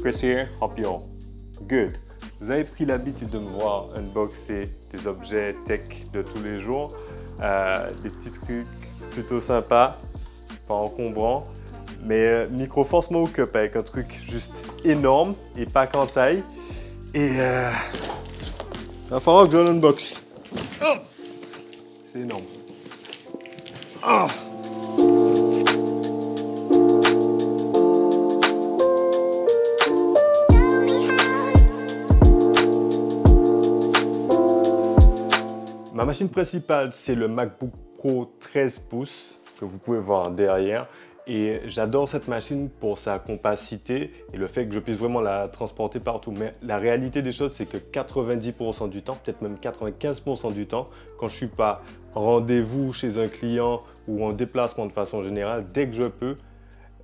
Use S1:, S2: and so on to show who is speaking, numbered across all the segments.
S1: Chris here, hope you're good. Vous avez pris l'habitude de me voir unboxer des objets tech de tous les jours, des petits trucs plutôt sympas, pas encombrants, mais Microforce m'a hook up avec un truc juste énorme et pas qu'en taille. Et il va falloir que je l'unbox. Oh, c'est énorme. Oh. Ma machine principale, c'est le MacBook Pro 13 pouces que vous pouvez voir derrière. Et j'adore cette machine pour sa compacité et le fait que je puisse vraiment la transporter partout. Mais la réalité des choses, c'est que 90% du temps, peut-être même 95% du temps, quand je ne suis pas en rendez-vous chez un client ou en déplacement de façon générale, dès que je peux,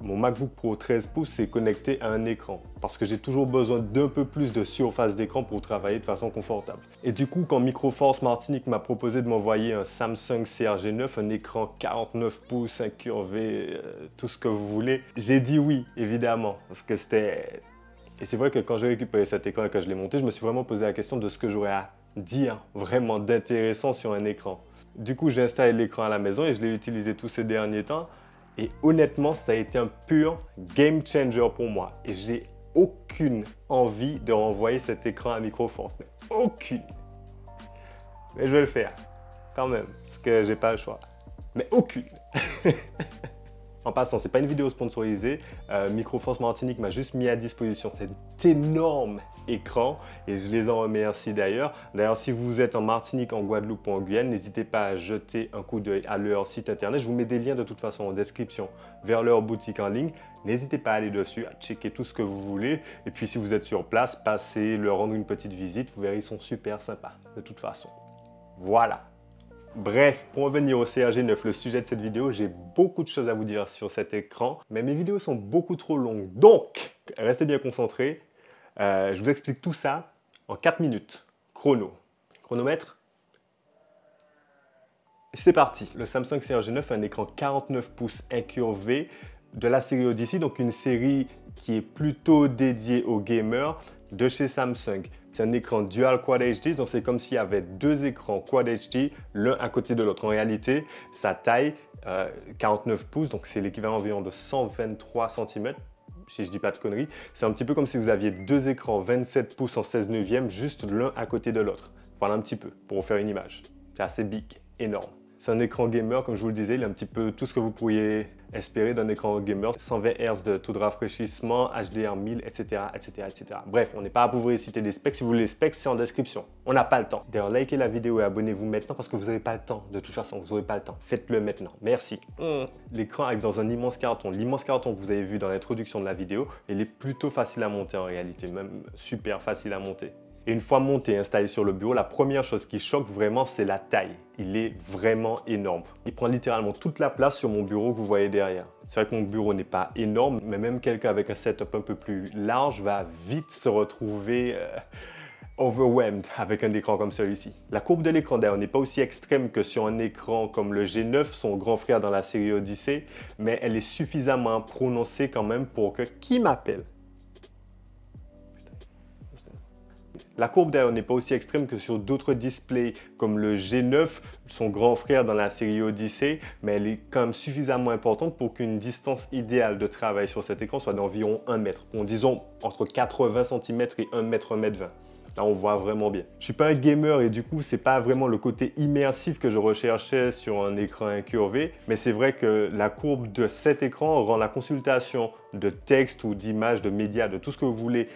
S1: mon MacBook Pro 13 pouces est connecté à un écran parce que j'ai toujours besoin d'un peu plus de surface d'écran pour travailler de façon confortable. Et du coup, quand Microforce Martinique m'a proposé de m'envoyer un Samsung CRG9, un écran 49 pouces, incurvé, tout ce que vous voulez, j'ai dit oui, évidemment, parce que c'était... Et c'est vrai que quand j'ai récupéré cet écran et que je l'ai monté, je me suis vraiment posé la question de ce que j'aurais à dire vraiment d'intéressant sur un écran. Du coup, j'ai installé l'écran à la maison et je l'ai utilisé tous ces derniers temps. Et honnêtement, ça a été un pur game changer pour moi. Et j'ai aucune envie de renvoyer cet écran à Microforce. Mais aucune. Mais je vais le faire quand même, parce que j'ai pas le choix. Mais aucune. En passant, c'est pas une vidéo sponsorisée. Microforce Martinique m'a juste mis à disposition cet énorme écran et je les en remercie d'ailleurs. D'ailleurs, si vous êtes en Martinique, en Guadeloupe ou en Guyane, n'hésitez pas à jeter un coup d'œil à leur site internet. Je vous mets des liens de toute façon en description vers leur boutique en ligne. N'hésitez pas à aller dessus, à checker tout ce que vous voulez. Et puis si vous êtes sur place, passez leur rendre une petite visite. Vous verrez, ils sont super sympas de toute façon. Voilà. Bref, pour revenir au CRG9, le sujet de cette vidéo, j'ai beaucoup de choses à vous dire sur cet écran, mais mes vidéos sont beaucoup trop longues, donc restez bien concentrés. Je vous explique tout ça en 4 minutes. Chrono. Chronomètre. C'est parti. Le Samsung CRG9 a un écran 49 pouces incurvé de la série Odyssey, donc une série qui est plutôt dédiée aux gamers de chez Samsung. C'est un écran Dual Quad HD, donc c'est comme s'il y avait deux écrans Quad HD, l'un à côté de l'autre. En réalité, sa taille, 49 pouces, donc c'est l'équivalent environ de 123 cm, si je ne dis pas de conneries. C'est un petit peu comme si vous aviez deux écrans 27 pouces en 16 neuvième, juste l'un à côté de l'autre. Voilà un petit peu, pour vous faire une image. C'est assez big, énorme. C'est un écran gamer, comme je vous le disais, il a un petit peu tout ce que vous pourriez espérer d'un écran gamer. 120 Hz de taux de rafraîchissement, HDR 1000, etc., etc., etc. Bref, on n'est pas à pouvoir citer des specs. Si vous voulez les specs, c'est en description. On n'a pas le temps. D'ailleurs, likez la vidéo et abonnez-vous maintenant parce que vous n'aurez pas le temps. De toute façon, vous n'aurez pas le temps. Faites-le maintenant. Merci. L'écran arrive dans un immense carton. L'immense carton que vous avez vu dans l'introduction de la vidéo, il est plutôt facile à monter en réalité, même super facile à monter. Et une fois monté et installé sur le bureau, la première chose qui choque vraiment, c'est la taille. Il est vraiment énorme. Il prend littéralement toute la place sur mon bureau que vous voyez derrière. C'est vrai que mon bureau n'est pas énorme, mais même quelqu'un avec un setup un peu plus large va vite se retrouver overwhelmed avec un écran comme celui-ci. La courbe de l'écran d'ailleurs n'est pas aussi extrême que sur un écran comme le G9, son grand frère dans la série Odyssey, mais elle est suffisamment prononcée quand même pour que qui m'appelle. La courbe d'ailleurs n'est pas aussi extrême que sur d'autres displays comme le G9, son grand frère dans la série Odyssey, mais elle est quand même suffisamment importante pour qu'une distance idéale de travail sur cet écran soit d'environ 1 mètre. Bon, disons entre 80 cm et 1 mètre, 1 mètre 20. Là, on voit vraiment bien. Je suis pas un gamer et du coup, c'est pas vraiment le côté immersif que je recherchais sur un écran incurvé, mais c'est vrai que la courbe de cet écran rend la consultation de texte ou d'images, de médias, de tout ce que vous voulez,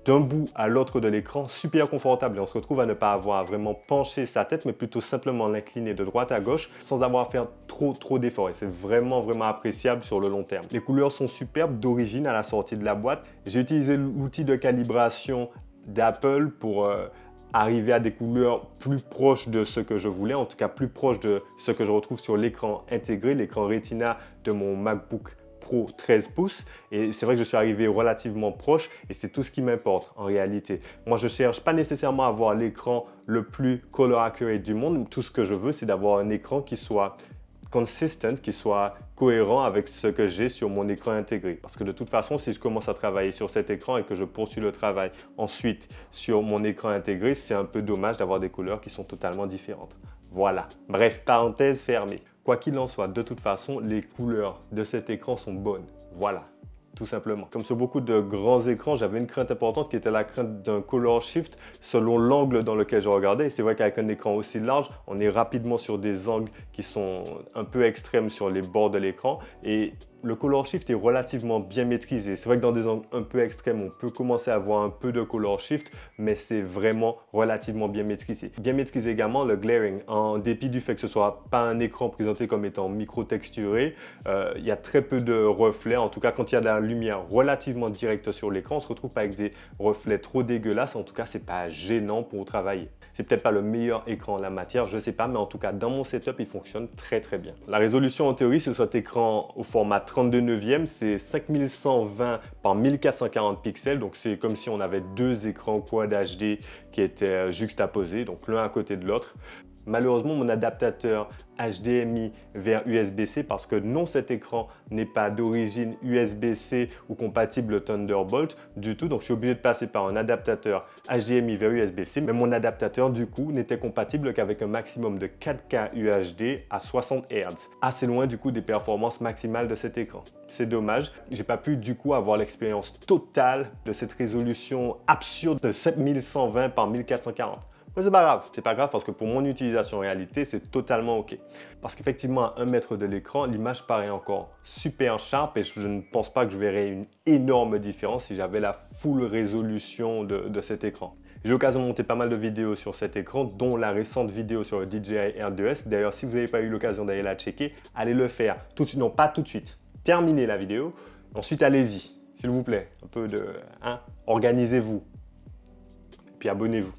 S1: d'un bout à l'autre de l'écran, super confortable et on se retrouve à ne pas avoir à vraiment pencher sa tête, mais plutôt simplement l'incliner de droite à gauche sans avoir à faire trop d'efforts. Et c'est vraiment appréciable sur le long terme. Les couleurs sont superbes d'origine à la sortie de la boîte. J'ai utilisé l'outil de calibration d'Apple pour arriver à des couleurs plus proches de ce que je voulais, en tout cas plus proches de ce que je retrouve sur l'écran intégré, l'écran Retina de mon MacBook Pro 13 pouces et c'est vrai que je suis arrivé relativement proche et c'est tout ce qui m'importe en réalité. Moi, je cherche pas nécessairement à avoir l'écran le plus color accurate du monde. Tout ce que je veux, c'est d'avoir un écran qui soit consistent, qui soit cohérent avec ce que j'ai sur mon écran intégré. Parce que de toute façon, si je commence à travailler sur cet écran et que je poursuis le travail ensuite sur mon écran intégré, c'est un peu dommage d'avoir des couleurs qui sont totalement différentes. Voilà. Bref, parenthèse fermée. Quoi qu'il en soit, de toute façon, les couleurs de cet écran sont bonnes. Voilà. Tout simplement. Comme sur beaucoup de grands écrans, j'avais une crainte importante qui était la crainte d'un color shift selon l'angle dans lequel je regardais. Et c'est vrai qu'avec un écran aussi large, on est rapidement sur des angles qui sont un peu extrêmes sur les bords de l'écran. Et le color shift est relativement bien maîtrisé. C'est vrai que dans des angles un peu extrêmes, on peut commencer à avoir un peu de color shift, mais c'est vraiment relativement bien maîtrisé. Bien maîtrisé également le glaring. En dépit du fait que ce soit pas un écran présenté comme étant micro-texturé, il y a très peu de reflets. En tout cas, quand il y a de la lumière relativement directe sur l'écran, on se retrouve pas avec des reflets trop dégueulasses. En tout cas, c'est pas gênant pour travailler. C'est peut-être pas le meilleur écran en la matière, je sais pas, mais en tout cas, dans mon setup, il fonctionne très bien. La résolution en théorie sur cet écran au format 32/9, c'est 5120 par 1440 pixels, donc c'est comme si on avait deux écrans Quad HD qui étaient juxtaposés, donc l'un à côté de l'autre. Malheureusement, mon adaptateur HDMI vers USB-C, parce que non, cet écran n'est pas d'origine USB-C ou compatible Thunderbolt du tout. Donc, je suis obligé de passer par un adaptateur HDMI vers USB-C. Mais mon adaptateur, du coup, n'était compatible qu'avec un maximum de 4K UHD à 60 Hz. Assez loin, du coup, des performances maximales de cet écran. C'est dommage. J'ai pas pu, du coup, avoir l'expérience totale de cette résolution absurde de 7120 par 1440. Mais c'est pas grave parce que pour mon utilisation en réalité, c'est totalement OK. Parce qu'effectivement, à 1 mètre de l'écran, l'image paraît encore super sharp et je ne pense pas que je verrais une énorme différence si j'avais la full résolution de cet écran. J'ai eu l'occasion de monter pas mal de vidéos sur cet écran, dont la récente vidéo sur le DJI R2S. D'ailleurs, si vous n'avez pas eu l'occasion d'aller la checker, allez le faire tout de suite. Non, pas tout de suite. Terminez la vidéo. Ensuite, allez-y, s'il vous plaît. Un peu de... organisez-vous. Puis abonnez-vous.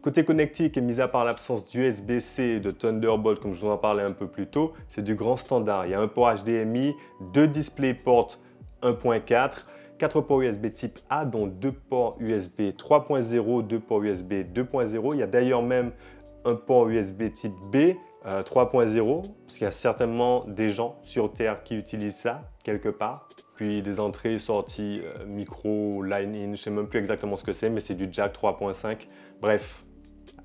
S1: Côté connectique, et mis à part l'absence d'USB-C et de Thunderbolt, comme je vous en parlais un peu plus tôt, c'est du grand standard. Il y a un port HDMI, 2 DisplayPort 1.4, 4 ports USB type A, dont 2 ports USB 3.0, 2 ports USB 2.0. Il y a d'ailleurs même un port USB type B 3.0, parce qu'il y a certainement des gens sur Terre qui utilisent ça quelque part. Puis des entrées, sorties, micro, line-in, je ne sais même plus exactement ce que c'est, mais c'est du jack 3.5. Bref,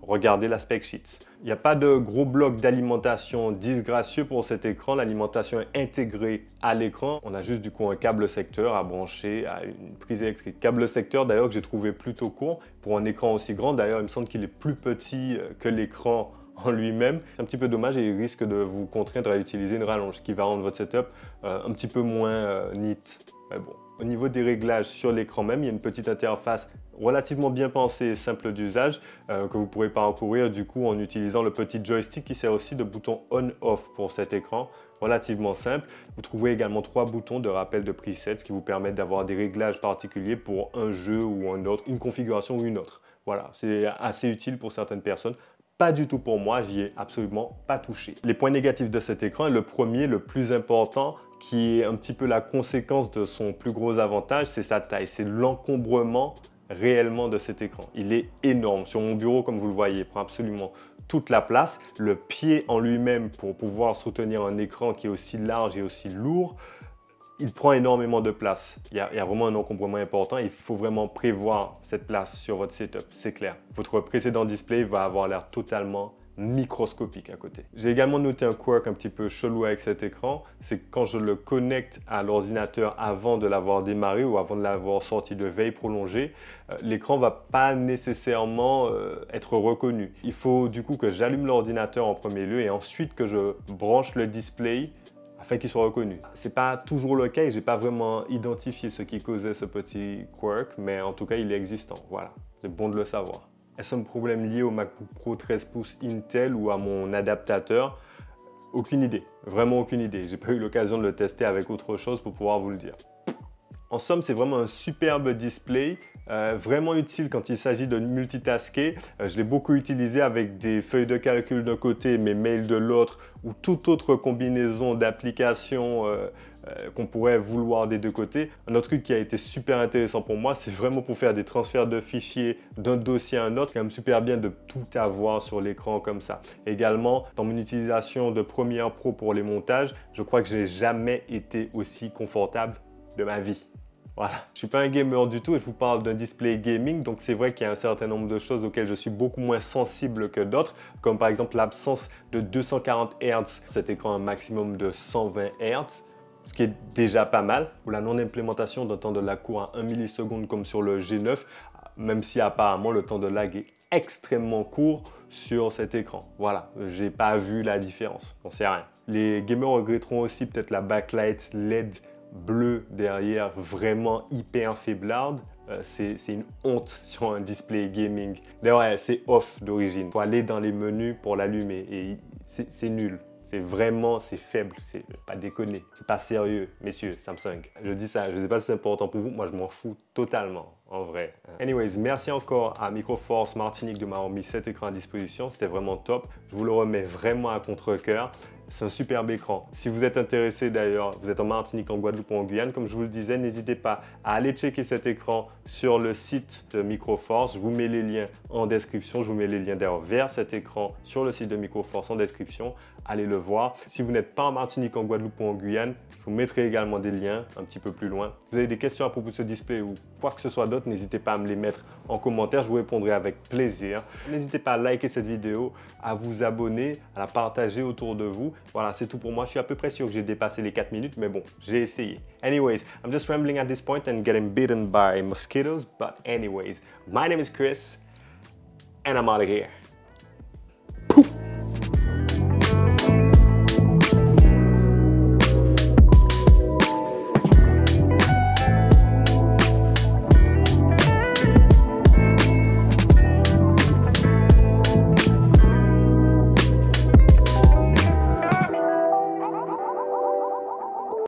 S1: regardez la spec sheet. Il n'y a pas de gros bloc d'alimentation disgracieux pour cet écran. L'alimentation est intégrée à l'écran. On a juste du coup un câble secteur à brancher à une prise électrique. Câble secteur d'ailleurs que j'ai trouvé plutôt court pour un écran aussi grand. D'ailleurs, il me semble qu'il est plus petit que l'écran en lui-même. C'est un petit peu dommage et il risque de vous contraindre à utiliser une rallonge, ce qui va rendre votre setup un petit peu moins neat. Mais bon. Au niveau des réglages sur l'écran même, il y a une petite interface relativement bien pensée et simple d'usage que vous pourrez parcourir du coup en utilisant le petit joystick qui sert aussi de bouton on-off pour cet écran. Relativement simple. Vous trouverez également 3 boutons de rappel de presets qui vous permettent d'avoir des réglages particuliers pour un jeu ou un autre, une configuration ou une autre. Voilà, c'est assez utile pour certaines personnes. Pas du tout pour moi, j'y ai absolument pas touché. Les points négatifs de cet écran, le premier, le plus important, qui est un petit peu la conséquence de son plus gros avantage, c'est sa taille, c'est l'encombrement réellement de cet écran. Il est énorme. Sur mon bureau, comme vous le voyez, il prend absolument toute la place. Le pied en lui-même, pour pouvoir soutenir un écran qui est aussi large et aussi lourd, il prend énormément de place. Il y a vraiment un encombrement important. Il faut vraiment prévoir cette place sur votre setup, c'est clair. Votre précédent display va avoir l'air totalement microscopique à côté. J'ai également noté un quirk un petit peu chelou avec cet écran, c'est que quand je le connecte à l'ordinateur avant de l'avoir démarré ou avant de l'avoir sorti de veille prolongée, l'écran ne va pas nécessairement être reconnu. Il faut du coup que j'allume l'ordinateur en premier lieu et ensuite que je branche le display afin qu'il soit reconnu. C'est pas toujours le cas et j'ai pas vraiment identifié ce qui causait ce petit quirk, mais en tout cas il est existant, voilà, c'est bon de le savoir. Est-ce un problème lié au MacBook Pro 13 pouces Intel ou à mon adaptateur? Aucune idée, vraiment aucune idée. J'ai pas eu l'occasion de le tester avec autre chose pour pouvoir vous le dire. En somme, c'est vraiment un superbe display, vraiment utile quand il s'agit de multitasker. Je l'ai beaucoup utilisé avec des feuilles de calcul d'un côté, mes mails de l'autre, ou toute autre combinaison d'applications qu'on pourrait vouloir des deux côtés. Un autre truc qui a été super intéressant pour moi, c'est vraiment pour faire des transferts de fichiers d'un dossier à un autre. C'est quand même super bien de tout avoir sur l'écran comme ça. Également, dans mon utilisation de Premiere Pro pour les montages, je crois que je n'ai jamais été aussi confortable de ma vie. Voilà. Je ne suis pas un gamer du tout et je vous parle d'un display gaming, donc c'est vrai qu'il y a un certain nombre de choses auxquelles je suis beaucoup moins sensible que d'autres, comme par exemple l'absence de 240 Hz, cet écran a un maximum de 120 Hz, ce qui est déjà pas mal, ou la non-implémentation d'un temps de lag court à 1 milliseconde comme sur le G9, même si apparemment le temps de lag est extrêmement court sur cet écran. Voilà, j'ai pas vu la différence, on sait rien. Les gamers regretteront aussi peut-être la backlight LED bleu derrière, vraiment hyper faiblarde. C'est une honte sur un display gaming. D'ailleurs, c'est off d'origine. Il faut aller dans les menus pour l'allumer et c'est nul. C'est faible, c'est pas déconner. C'est pas sérieux, messieurs, Samsung. Je dis ça, je sais pas si c'est important pour vous, moi je m'en fous totalement, en vrai. Anyways, merci encore à Microforce Martinique de m'avoir mis cet écran à disposition, c'était vraiment top. Je vous le remets vraiment à contre-cœur. C'est un superbe écran. Si vous êtes intéressé d'ailleurs, vous êtes en Martinique, en Guadeloupe ou en Guyane, comme je vous le disais, n'hésitez pas à aller checker cet écran sur le site de Microforce. Je vous mets les liens en description. Je vous mets les liens d'ailleurs vers cet écran sur le site de Microforce en description. Allez le voir. Si vous n'êtes pas en Martinique, en Guadeloupe ou en Guyane, je vous mettrai également des liens un petit peu plus loin. Si vous avez des questions à propos de ce display ou quoi que ce soit d'autre, n'hésitez pas à me les mettre en commentaire. Je vous répondrai avec plaisir. N'hésitez pas à liker cette vidéo, à vous abonner, à la partager autour de vous. Voilà, c'est tout pour moi. Je suis à peu près sûr que j'ai dépassé les 4 minutes, mais bon, j'ai essayé. Anyways, I'm just rambling at this point and getting bitten by mosquitoes. But anyways, my name is Chris, and I'm out of here.